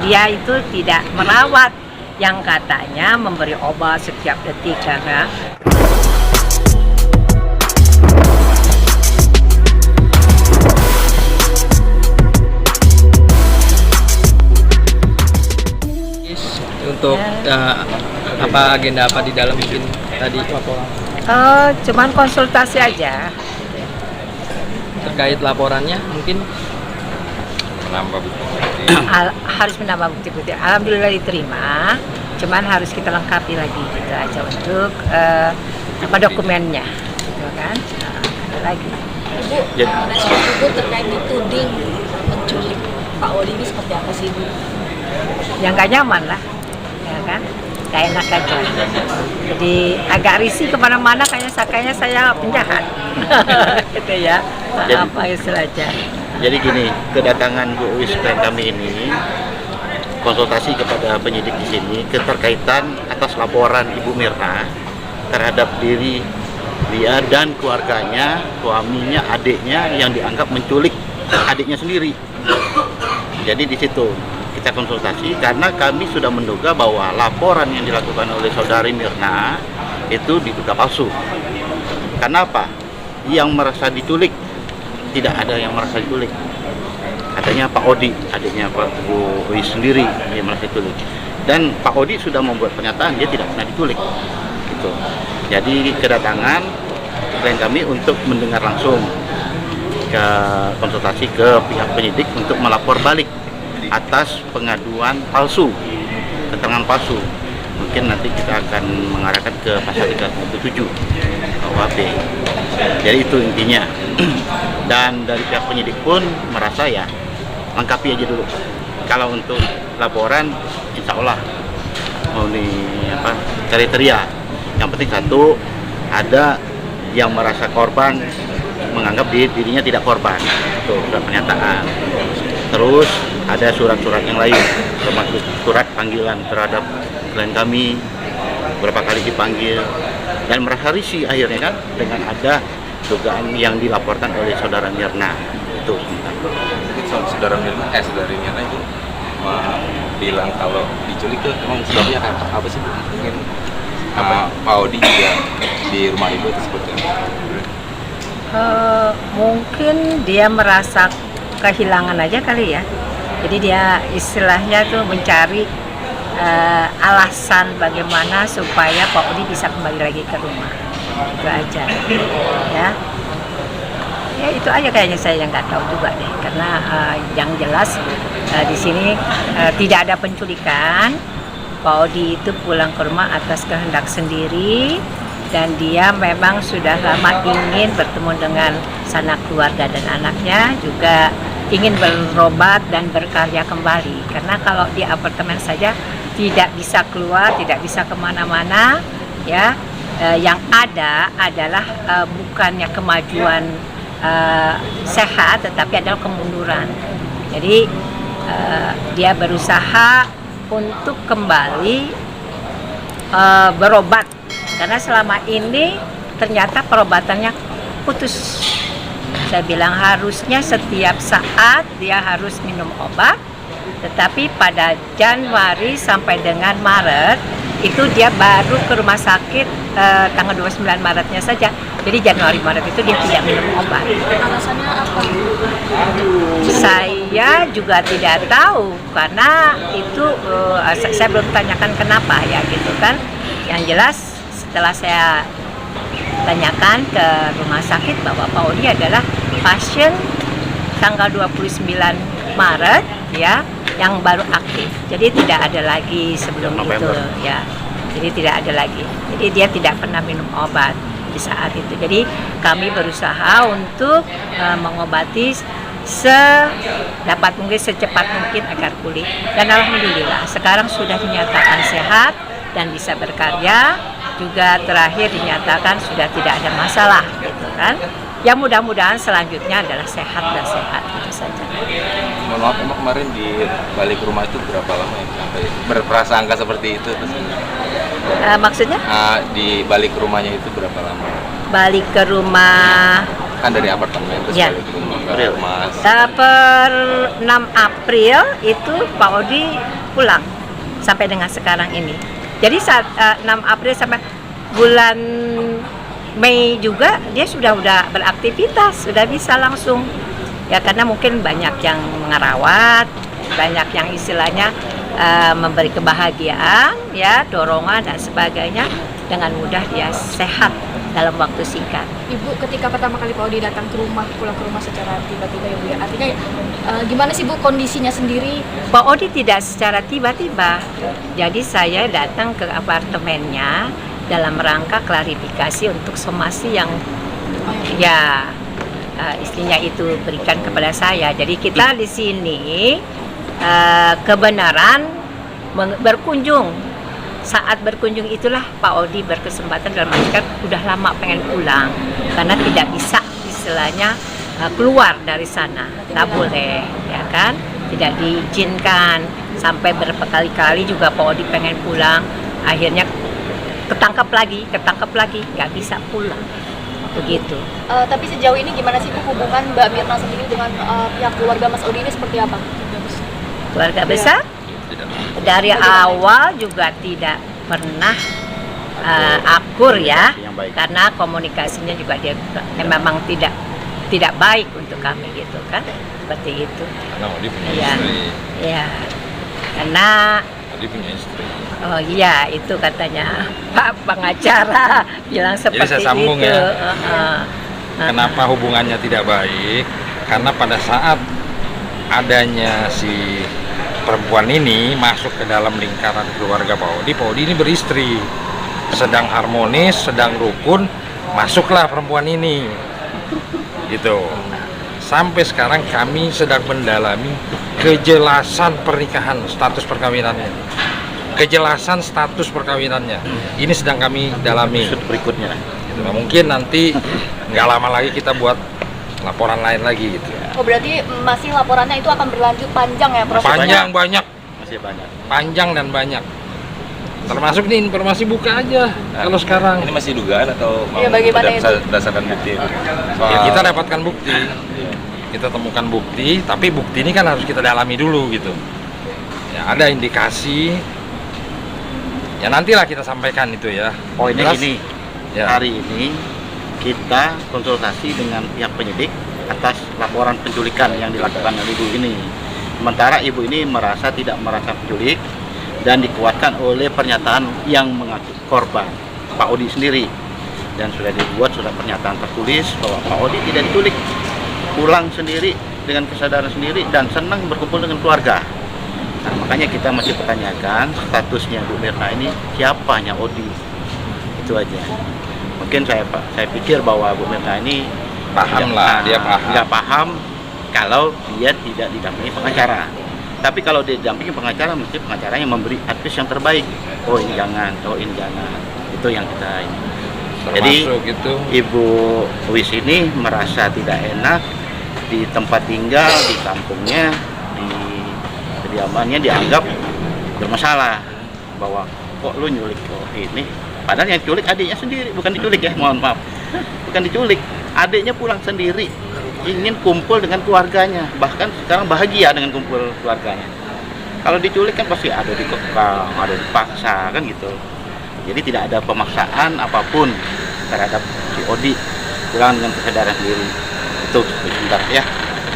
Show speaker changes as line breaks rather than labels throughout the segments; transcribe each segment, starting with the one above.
dia itu tidak merawat yang katanya memberi obat setiap detik karena
untuk apa agenda apa di dalam mungkin tadi laporan
cuman konsultasi aja
terkait laporannya mungkin
menambah bukti.
Harus menambah bukti-bukti. Alhamdulillah diterima, cuman harus kita lengkapi lagi gitu aja untuk apa dokumennya, gitu kan? Nah, ada lagi.
Ibu, respon Ibu terkait dituding menculik Pak Odi ini seperti apa sih Ibu?
Yang nggak nyaman lah, ya kan? Gak enak aja. Jadi agak risih kemana-mana kayaknya saya penjahat, gitu ya. Apa istilahnya?
Jadi gini, kedatangan Bu Uis klien kami ini konsultasi kepada penyidik di sini keterkaitan atas laporan Ibu Mirna terhadap diri dia dan keluarganya, suaminya, adiknya yang dianggap menculik adiknya sendiri. Jadi di situ kita konsultasi karena kami sudah menduga bahwa laporan yang dilakukan oleh saudari Mirna itu diduga palsu. Karena apa? Yang merasa diculik tidak ada yang merasa diculik. Katanya Pak Odi, adiknya Pak Bu Uis sendiri yang merasa diculik. Dan Pak Odi sudah membuat pernyataan dia tidak pernah diculik. Gitu. Jadi kedatangan klien kami untuk mendengar langsung ke konsultasi ke pihak penyidik untuk melapor balik atas pengaduan palsu, keterangan palsu. Mungkin nanti kita akan mengarahkan ke pasal 317 KUHP. Jadi itu intinya. Dan dari pihak penyidik pun merasa ya lengkapi aja dulu. Kalau untuk laporan, insya Allah memenuhi kriteria. Yang penting satu, ada yang merasa korban menganggap dirinya tidak korban. Itu surat pernyataan. Terus ada surat-surat yang lain, termasuk surat panggilan terhadap klien kami, berapa kali dipanggil, dan merasa risih akhirnya kan dengan ada dugaan yang dilaporkan oleh saudara Mirna. Itu
Saudari Mirna itu bilang kalau diculik itu emang sebabnya apa sih? Mungkin Pak Odi juga di rumah ibu itu seperti apa?
Mungkin dia merasa kehilangan aja kali ya. Jadi dia istilahnya tuh mencari alasan bagaimana supaya Pak Odi bisa kembali lagi ke rumah. Itu aja, ya. Ya itu aja kayaknya saya yang nggak tahu juga deh. Karena yang jelas di sini tidak ada penculikan. Pak Odi itu pulang ke rumah atas kehendak sendiri. Dan dia memang sudah lama ingin bertemu dengan sanak keluarga dan anaknya, juga ingin berobat dan berkarya kembali. Karena kalau di apartemen saja tidak bisa keluar, tidak bisa kemana-mana, ya. Yang ada adalah bukannya kemajuan sehat, tetapi adalah kemunduran. Jadi dia berusaha untuk kembali berobat. Karena selama ini ternyata perobatannya putus. Saya bilang harusnya setiap saat dia harus minum obat, tetapi pada Januari sampai dengan Maret itu dia baru ke rumah sakit tanggal 29 Maretnya saja. Jadi Januari Maret itu dia tidak minum obat.
Alasannya apa?
Saya juga tidak tahu karena itu saya belum tanyakan kenapa ya gitu kan. Yang jelas setelah saya tanyakan ke rumah sakit bahwa Pak Odi adalah pasien tanggal 29 Maret ya yang baru aktif. Jadi tidak ada lagi sebelum November. Itu ya. Jadi tidak ada lagi. Jadi dia tidak pernah minum obat di saat itu. Jadi kami berusaha untuk mengobati sedapat mungkin, secepat mungkin agar pulih. Dan alhamdulillah sekarang sudah dinyatakan sehat dan bisa berkarya. Juga terakhir dinyatakan sudah tidak ada masalah gitu kan. Ya mudah-mudahan selanjutnya adalah sehat dan sehat itu saja.
Mohon maaf, kemarin di balik rumah itu berapa lama ya sampai berprasangka seperti itu?
Maksudnya?
Di balik rumahnya itu berapa lama?
Balik ke rumah
Kan dari apartemen terus
ya.
balik ke rumah. April Mas.
Per 6 April itu Pak Odi pulang sampai dengan sekarang ini. Jadi saat 6 April sampai bulan Mei juga dia sudah beraktivitas, sudah bisa langsung. Ya karena mungkin banyak yang merawat, banyak yang istilahnya memberi kebahagiaan, ya dorongan dan sebagainya, dengan mudah dia sehat dalam waktu singkat.
Ibu, ketika pertama kali Pak Odi datang ke rumah, pulang ke rumah secara tiba-tiba ya Bu ya, artinya gimana sih Bu kondisinya sendiri?
Pak Odi tidak secara tiba-tiba. Jadi saya datang ke apartemennya dalam rangka klarifikasi untuk somasi yang ya istrinya itu berikan kepada saya. Jadi kita di sini kebenaran berkunjung. Saat berkunjung itulah Pak Odi berkesempatan dalam artian udah lama pengen pulang karena tidak bisa istilahnya keluar dari sana, tak boleh, ya kan, tidak diizinkan. Sampai berapa kali juga Pak Odi pengen pulang, akhirnya ketangkap lagi, nggak bisa pulang, begitu.
Tapi sejauh ini gimana sih Bu hubungan Mbak Mirna sendiri dengan pihak keluarga Mas Odi ini seperti apa?
Keluarga besar? Dari awal juga tidak pernah akur ya, karena komunikasinya juga dia memang tidak baik untuk kami gitu kan, seperti itu.
Karena Odi punya
Iya.
istri.
Ya, karena
Odi punya istri.
oh iya itu katanya Pak pengacara bilang seperti
saya sambung
itu.
ya. Kenapa hubungannya tidak baik? Karena pada saat adanya si perempuan ini masuk ke dalam lingkaran keluarga Pak Odi ini beristri, sedang harmonis, sedang rukun, masuklah perempuan ini, gitu. Sampai sekarang kami sedang mendalami kejelasan pernikahan, status perkawinannya, kejelasan status perkawinannya. Ini sedang kami dalami.
Berikutnya.
Gitu. Nah, mungkin nanti nggak lama lagi kita buat laporan lain lagi gitu.
Oh berarti masih laporannya itu akan berlanjut panjang ya prosesnya?
Panjang banyak.
Masih banyak.
Panjang dan banyak. Termasuk nih informasi buka aja kalau sekarang.
Ini masih dugaan atau mau
Ya, bagaimana itu?
berdasarkan bukti?
Ya, kita dapatkan bukti. Kita temukan bukti, tapi bukti ini kan harus kita dalami dulu gitu. Ya, ada indikasi. Ya nantilah kita sampaikan itu ya.
Poinnya
Jelas?
ini,
Ya.
hari ini kita konsultasi dengan pihak penyidik atas laporan penculikan yang dilakukan oleh ibu ini. Sementara ibu ini merasa tidak merasa penculik dan dikuatkan oleh pernyataan yang mengaku korban, Pak Odi sendiri. Dan sudah dibuat surat pernyataan tertulis bahwa Pak Odi tidak diculik, pulang sendiri dengan kesadaran sendiri dan senang berkumpul dengan keluarga. Nah, makanya kita masih pertanyakan statusnya Bu Mirna ini siapanya Odi. Itu aja. Mungkin saya pikir bahwa Bu Mirna ini
Paham lah, dia paham.
nggak paham kalau dia tidak didampingi pengacara. Tapi kalau dia didampingi pengacara, mesti pengacaranya memberi advice yang terbaik. Oh ini jangan, oh ini jangan. Itu yang kita ini. Jadi
Termasuk itu.
Ibu Wis ini merasa tidak enak di tempat tinggal, di kampungnya, di kediamannya dianggap bermasalah. Bahwa kok lu nyulik ini, padahal yang diculik adiknya sendiri, bukan diculik ya, mohon maaf, bukan diculik, adiknya pulang sendiri, ingin kumpul dengan keluarganya, bahkan sekarang bahagia dengan kumpul keluarganya. Kalau diculik kan pasti ada dikekang, ada dipaksa kan gitu. Jadi tidak ada pemaksaan apapun terhadap si Odi, pulang dengan kesadaran sendiri. Itu sebentar ya.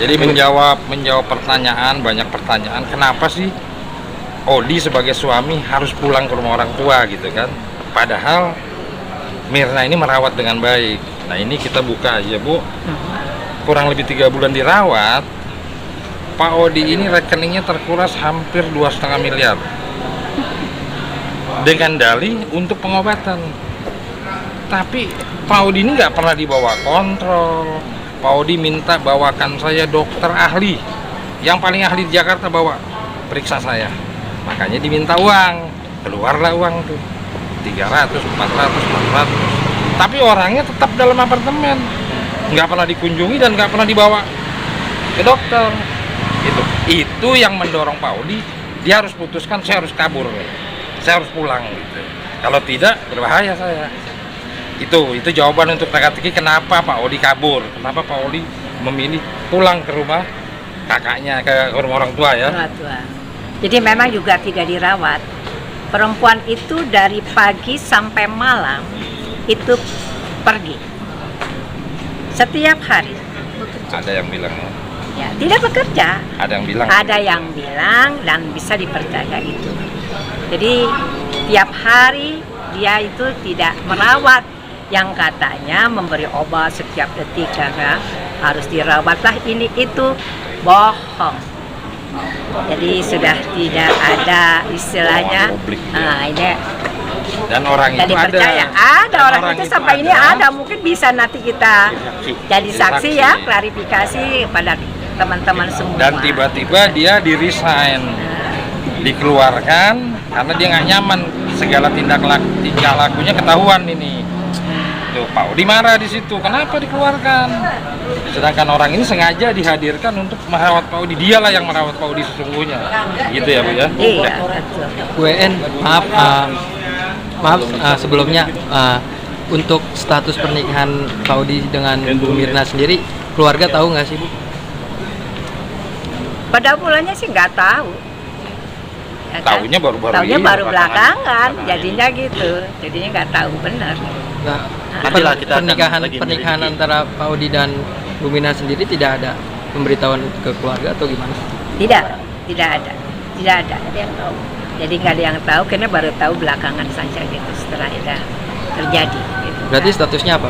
Jadi menjawab pertanyaan, banyak pertanyaan, kenapa sih Odi sebagai suami harus pulang ke rumah orang tua gitu kan? Padahal Mirna ini merawat dengan baik. Nah ini kita buka aja Bu, kurang lebih 3 bulan dirawat, Pak Odi ini rekeningnya terkuras hampir 2,5 miliar dengan dalih untuk pengobatan. Tapi Pak Odi ini nggak pernah dibawa kontrol. Pak Odi minta bawakan saya dokter ahli, yang paling ahli di Jakarta, bawa periksa saya. Makanya diminta uang, keluarlah uang tuh 300, 400. Tapi orangnya tetap dalam apartemen, nggak pernah dikunjungi dan nggak pernah dibawa ke dokter. Itu yang mendorong Pak Odi, dia harus putuskan, saya harus kabur, saya harus pulang gitu. Kalau tidak berbahaya saya. Itu jawaban untuk teka-teki kenapa Pak Odi kabur, kenapa Pak Odi memilih pulang ke rumah kakaknya, ke rumah orang tua ya.
Orang tua. Jadi memang juga tidak dirawat. Perempuan itu dari pagi sampai malam itu pergi. Setiap hari.
Ada yang bilang ya.
Ya, tidak bekerja.
Ada yang bilang.
Ada yang bilang dan bisa dipercaya itu. Jadi tiap hari dia itu tidak merawat, yang katanya memberi obat setiap detik karena harus dirawatlah ini itu, bohong. Jadi sudah tidak ada istilahnya.
Publik, ya.
Nah, ini
Dan orang
jadi
itu
percaya
ada.
ada
Dan
orang itu sampai ini ada, mungkin bisa nanti kita jadi saksi
Saksi.
ya, klarifikasi pada teman-teman semua.
Dan tiba-tiba dia di-resign, dikeluarkan karena dia nggak nyaman, segala tingkah lakunya ketahuan ini. Tuh Pak Odi marah di situ, kenapa dikeluarkan? Sedangkan orang ini sengaja dihadirkan untuk merawat Pak Odi, dialah yang merawat Pak Odi sesungguhnya, gitu ya Bu ya?
Iya, betul.
Bu En, maaf sebelumnya untuk status pernikahan Pak Odi dengan Bu Mirna sendiri, keluarga tahu nggak sih Bu?
Pada mulanya sih nggak tahu. Ya kan?
Taunya baru-baru
Taunya
ini,
baru
belakangan.
belakangan, jadinya gitu. Jadinya nggak tahu benar.
Nah,
Nantilah kita akan lagi
pernikahan
menyelidiki.
antara Pak Odi dan Bu Mirna sendiri tidak ada pemberitahuan ke keluarga atau gimana?
Tidak ada. Tidak ada yang tahu. Jadi nggak ada yang tahu, karena baru tahu belakangan saja gitu setelah itu terjadi. Gitu.
Berarti statusnya apa?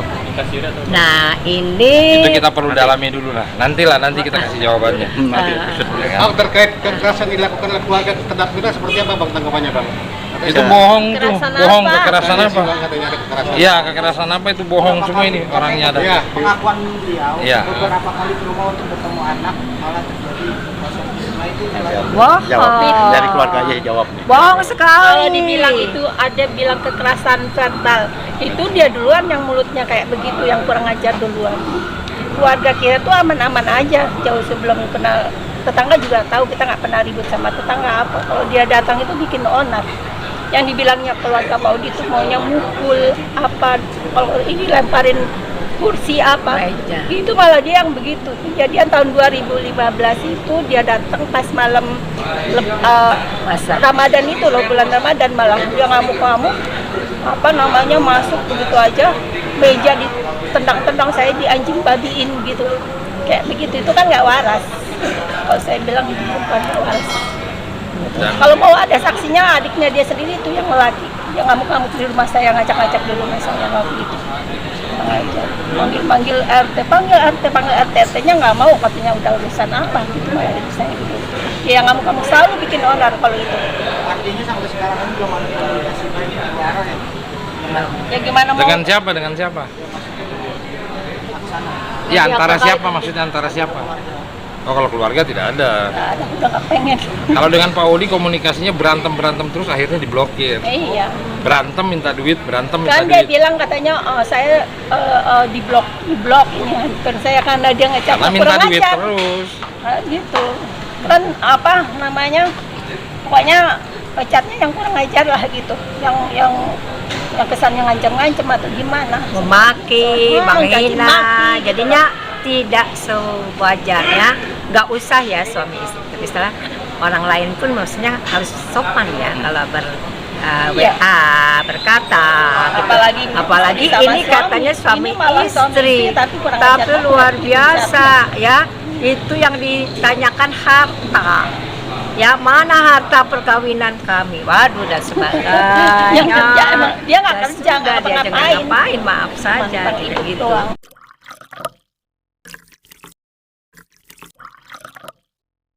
Nah ini
Itu kita perlu dalami dulu lah. Nanti kita kasih jawabannya. Ya kan?
Terkait kekerasan dilakukan oleh keluarga terhadap Mirna seperti apa bang tanggapannya bang?
Itu bohong tuh,
Kekerasan
bohong
apa?
kekerasan apa?
Katanya ada kekerasan.
Iya, kekerasan apa itu bohong semua ini orangnya ada.
Iya.
Pengakuan beliau
Iya.
beberapa kali ke rumah untuk bertemu anak malah terjadi proses Mirna itu
bohong.
Jawab dari keluarga aja jawab nih.
Bohong sekali.
Kalau dibilang itu ada bilang kekerasan verbal, itu dia duluan yang mulutnya kayak begitu, yang kurang ajar duluan. Keluarga kita tuh aman-aman aja, jauh sebelum kenal. Tetangga juga tahu kita nggak pernah ribut sama tetangga apa. Kalau dia datang itu bikin onar. Yang dibilangnya keluarga Pak Odi itu maunya mukul apa, kalau ini lemparin kursi apa,
Meja.
itu malah dia yang begitu. Kejadian tahun 2015 itu dia datang pas malam
Masa.
Ramadan itu loh, bulan Ramadan, malah dia ngamuk-ngamuk apa namanya masuk begitu aja, meja ditendang-tendang, saya dianjing babiin gitu, kayak begitu. Itu kan nggak waras. Kalau saya bilang itu bukan nggak waras. Kalau mau ada saksinya, adiknya dia sendiri itu yang lelaki, yang ngamuk-ngamuk di rumah saya, ngacak-ngacak di rumah saya gitu. Panggil panggil RT, RT-nya nggak mau, katanya udah urusan apa gitu, malah itu saya gitu. Dia yang ngamuk-ngamuk selalu bikin onar kalau itu.
artinya sampai sekarang ini belum ada komunikasi baik dengan keluarga ya.
Ya gimana mau?
Dengan siapa? Dengan siapa? Ya antara siapa, maksudnya antara siapa? Oh kalau keluarga tidak ada.
Nggak ada, udah nggak pengen.
Kalau dengan Pak Odi komunikasinya berantem terus, akhirnya diblokir.
Iya.
Berantem minta duit, berantem minta
Kan dia
duit.
bilang katanya saya di blok ini kan saya, karena dia ngecap
Karena minta
kurang
duit
ajar.
terus.
Gitu. Kan apa namanya? Pokoknya pecatnya yang kurang ajar lah gitu. Yang kesannya ngancam-ngancam atau gimana.
Memaki,
Caci
menghina,
maki.
jadinya tidak sewajarnya. Nggak usah ya suami istri, tapi setelah orang lain pun maksudnya harus sopan ya kalau
Iya.
WA berkata gitu. Apalagi
sama
ini
suami.
katanya suami
Ini malah suami
istri,
istri, tapi kurang
tapi
ajar.
luar biasa ya. Itu yang ditanyakan harta. Ya, mana harta perkawinan kami? Waduh, dan sebagainya.
Yang kerja emang dia nggak
Ya
kerja,
sudah,
nggak
dia jangan
ngapain.
ngapain, maaf saja
Cuma
tidak
itu
gitu.
doang.